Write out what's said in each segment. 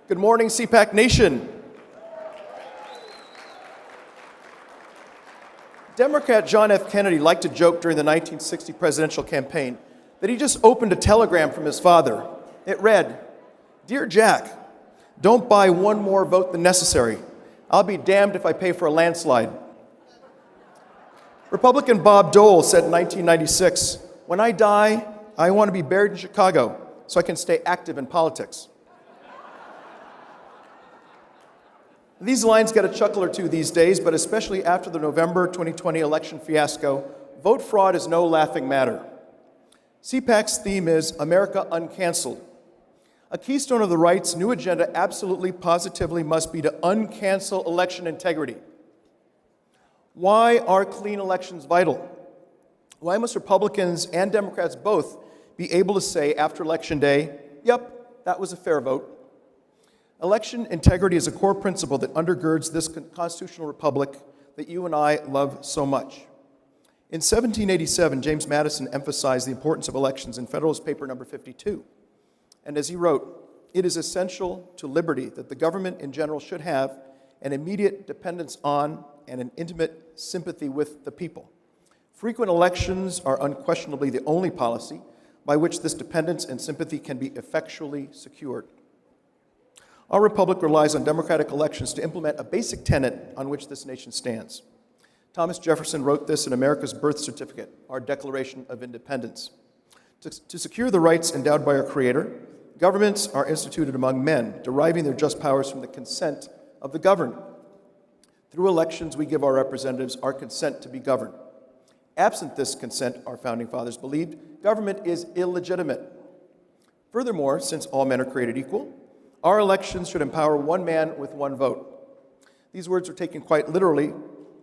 Good morning, CPAC Nation. Democrat John F. Kennedy liked to joke during the 1960 presidential campaign that he just opened a telegram from his father. It read, "Dear Jack, don't buy one more vote than necessary. I'll be damned if I pay for a landslide." Republican Bob Dole said in 1996, "When I die, I want to be buried in Chicago so I can stay active in politics." These lines get a chuckle or two these days, but especially after the November 2020 election fiasco, vote fraud is no laughing matter. CPAC's theme is America Uncanceled. A keystone of the right's new agenda absolutely, positively must be to uncancel election integrity. Why are clean elections vital? Why must Republicans and Democrats both be able to say after Election Day, "Yep, that was a fair vote"? Election integrity is a core principle that undergirds this constitutional republic that you and I love so much. In 1787, James Madison emphasized the importance of elections in Federalist Paper number 52. And as he wrote, "It is essential to liberty that the government in general should have an immediate dependence on and an intimate sympathy with the people. Frequent elections are unquestionably the only policy by which this dependence and sympathy can be effectually secured." Our republic relies on democratic elections to implement a basic tenet on which this nation stands. Thomas Jefferson wrote this in America's birth certificate, our Declaration of Independence. To secure the rights endowed by our Creator, governments are instituted among men, deriving their just powers from the consent of the governed. Through elections, we give our representatives our consent to be governed. Absent this consent, our founding fathers believed, government is illegitimate. Furthermore, since all men are created equal, our elections should empower one man with one vote. These words were taken quite literally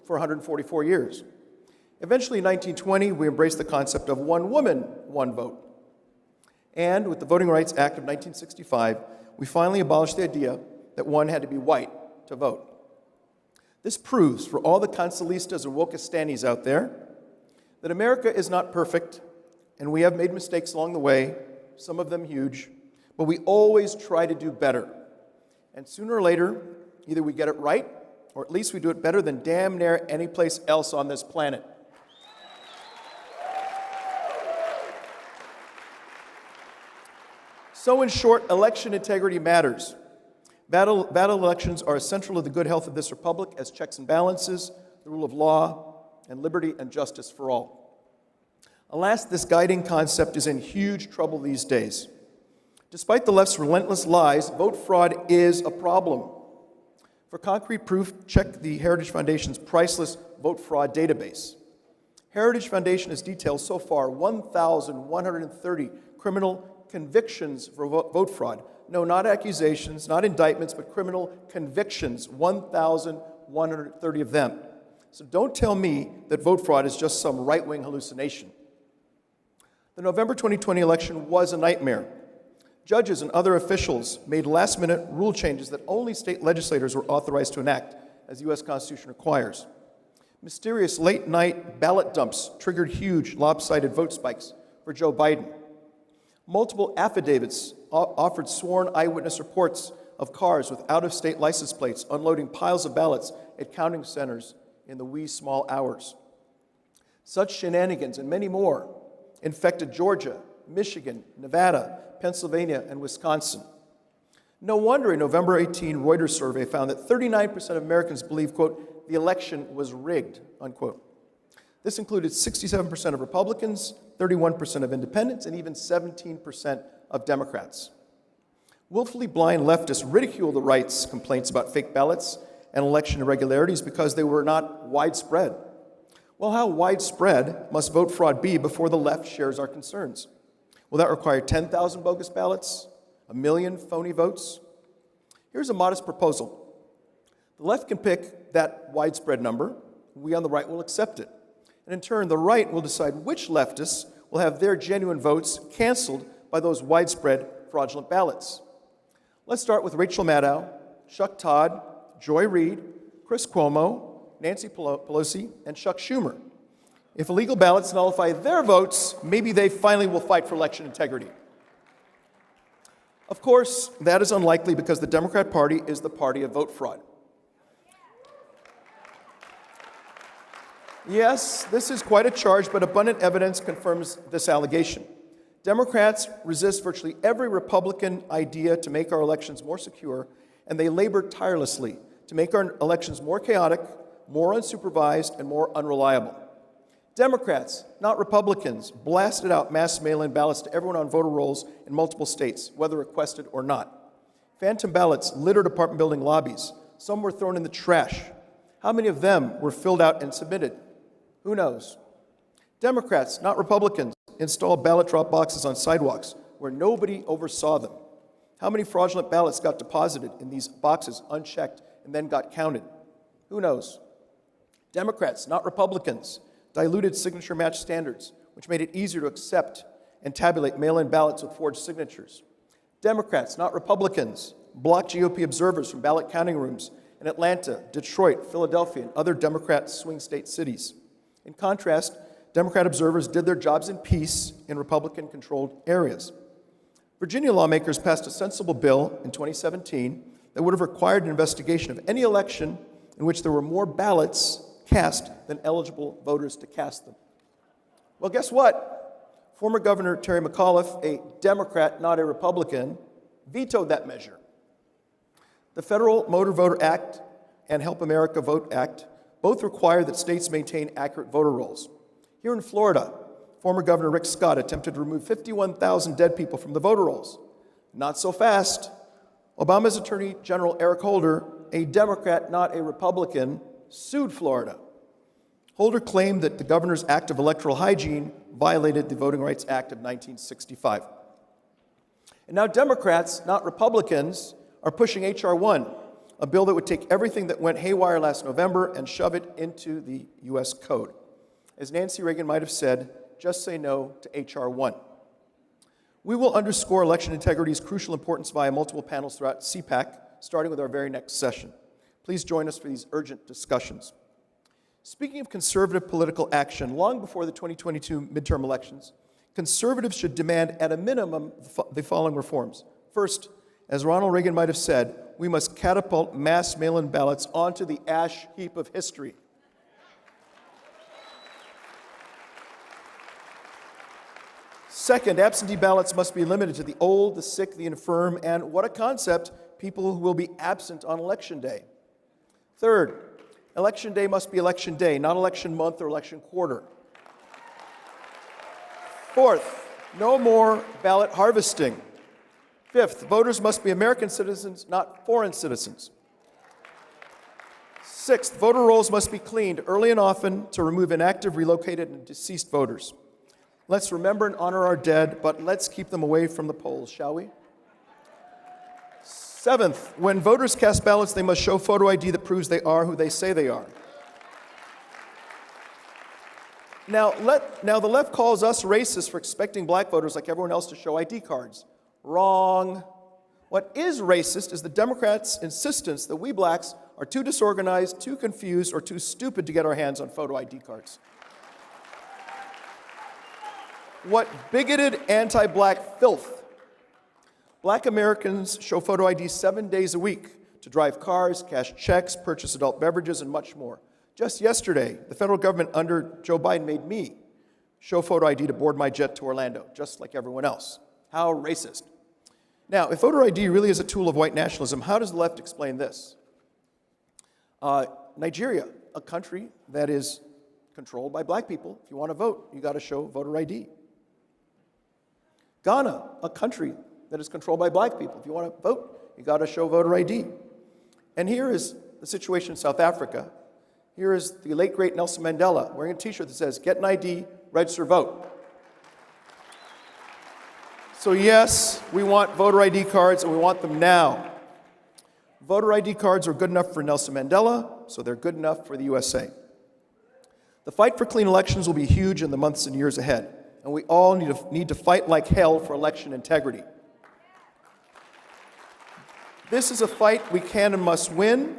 for 144 years. Eventually, in 1920, we embraced the concept of one woman, one vote. And with the Voting Rights Act of 1965, we finally abolished the idea that one had to be white to vote. This proves for all the Cancelistas and Wokistanis out there that America is not perfect, and we have made mistakes along the way, some of them huge, but we always try to do better. And sooner or later, either we get it right, or at least we do it better than damn near any place else on this planet. So in short, election integrity matters. Battle elections are essential to the good health of this republic as checks and balances, the rule of law, and liberty and justice for all. Alas, this guiding concept is in huge trouble these days. Despite the left's relentless lies, vote fraud is a problem. For concrete proof, check the Heritage Foundation's priceless vote fraud database. Heritage Foundation has detailed so far 1,130 criminal convictions for vote fraud. No, not accusations, not indictments, but criminal convictions, 1,130 of them. So don't tell me that vote fraud is just some right-wing hallucination. The November 2020 election was a nightmare. Judges and other officials made last-minute rule changes that only state legislators were authorized to enact, as the U.S. Constitution requires. Mysterious late-night ballot dumps triggered huge lopsided vote spikes for Joe Biden. Multiple affidavits offered sworn eyewitness reports of cars with out-of-state license plates unloading piles of ballots at counting centers in the wee small hours. Such shenanigans and many more infected Georgia, Michigan, Nevada, Pennsylvania, and Wisconsin. No wonder a November 18 Reuters survey found that 39% of Americans believe, quote, the election was rigged, unquote. This included 67% of Republicans, 31% of independents, and even 17% of Democrats. Willfully blind leftists ridicule the right's complaints about fake ballots and election irregularities because they were not widespread. Well, how widespread must vote fraud be before the left shares our concerns? Will that require 10,000 bogus ballots? 1 million phony votes? Here's a modest proposal. The left can pick that widespread number. We on the right will accept it. And in turn, the right will decide which leftists will have their genuine votes canceled by those widespread fraudulent ballots. Let's start with Rachel Maddow, Chuck Todd, Joy Reid, Chris Cuomo, Nancy Pelosi, and Chuck Schumer. If illegal ballots nullify their votes, maybe they finally will fight for election integrity. Of course, that is unlikely because the Democrat Party is the party of vote fraud. Yes, this is quite a charge, but abundant evidence confirms this allegation. Democrats resist virtually every Republican idea to make our elections more secure, and they labor tirelessly to make our elections more chaotic, more unsupervised, and more unreliable. Democrats, not Republicans, blasted out mass mail-in ballots to everyone on voter rolls in multiple states, whether requested or not. Phantom ballots littered apartment building lobbies. Some were thrown in the trash. How many of them were filled out and submitted? Who knows? Democrats, not Republicans, installed ballot drop boxes on sidewalks where nobody oversaw them. How many fraudulent ballots got deposited in these boxes unchecked and then got counted? Who knows? Democrats, not Republicans, diluted signature match standards, which made it easier to accept and tabulate mail-in ballots with forged signatures. Democrats, not Republicans, blocked GOP observers from ballot counting rooms in Atlanta, Detroit, Philadelphia, and other Democrat swing state cities. In contrast, Democrat observers did their jobs in peace in Republican-controlled areas. Virginia lawmakers passed a sensible bill in 2017 that would have required an investigation of any election in which there were more ballots cast than eligible voters to cast them. Well, guess what? Former Governor Terry McAuliffe, a Democrat, not a Republican, vetoed that measure. The Federal Motor Voter Act and Help America Vote Act both require that states maintain accurate voter rolls. Here in Florida, former Governor Rick Scott attempted to remove 51,000 dead people from the voter rolls. Not so fast. Obama's Attorney General Eric Holder, a Democrat, not a Republican, sued Florida. Holder claimed that the governor's act of electoral hygiene violated the Voting Rights Act of 1965. And now Democrats, not Republicans, are pushing H.R. 1, a bill that would take everything that went haywire last November and shove it into the U.S. Code. As Nancy Reagan might have said, just say no to H.R. 1. We will underscore election integrity's crucial importance via multiple panels throughout CPAC, starting with our very next session. Please join us for these urgent discussions. Speaking of conservative political action, long before the 2022 midterm elections, conservatives should demand at a minimum the following reforms. First, as Ronald Reagan might have said, we must catapult mass mail-in ballots onto the ash heap of history. Second, absentee ballots must be limited to the old, the sick, the infirm, and what a concept, people who will be absent on Election Day. Third, Election Day must be Election Day, not election month or election quarter. Fourth, no more ballot harvesting. Fifth, voters must be American citizens, not foreign citizens. Sixth, voter rolls must be cleaned early and often to remove inactive, relocated, and deceased voters. Let's remember and honor our dead, but let's keep them away from the polls, shall we? Seventh, when voters cast ballots, they must show photo ID that proves they are who they say they are. Now, the left calls us racist for expecting black voters like everyone else to show ID cards. Wrong. What is racist is the Democrats' insistence that we blacks are too disorganized, too confused, or too stupid to get our hands on photo ID cards. What bigoted anti-black filth. Black Americans show photo ID 7 days a week to drive cars, cash checks, purchase adult beverages, and much more. Just yesterday, the federal government under Joe Biden made me show photo ID to board my jet to Orlando, just like everyone else. How racist. Now, if voter ID really is a tool of white nationalism, how does the left explain this? Nigeria, a country that is controlled by black people, if you want to vote, you got to show voter ID. Ghana, a country that is controlled by black people. If you want to vote, you got to show voter ID. And here is the situation in South Africa. Here is the late, great Nelson Mandela wearing a t-shirt that says, get an ID, register, vote. So yes, we want voter ID cards, and we want them now. Voter ID cards are good enough for Nelson Mandela, so they're good enough for the USA. The fight for clean elections will be huge in the months and years ahead, and we all need to fight like hell for election integrity. This is a fight we can and must win.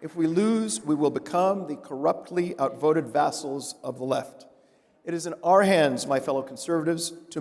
If we lose, we will become the corruptly outvoted vassals of the left. It is in our hands, my fellow conservatives, to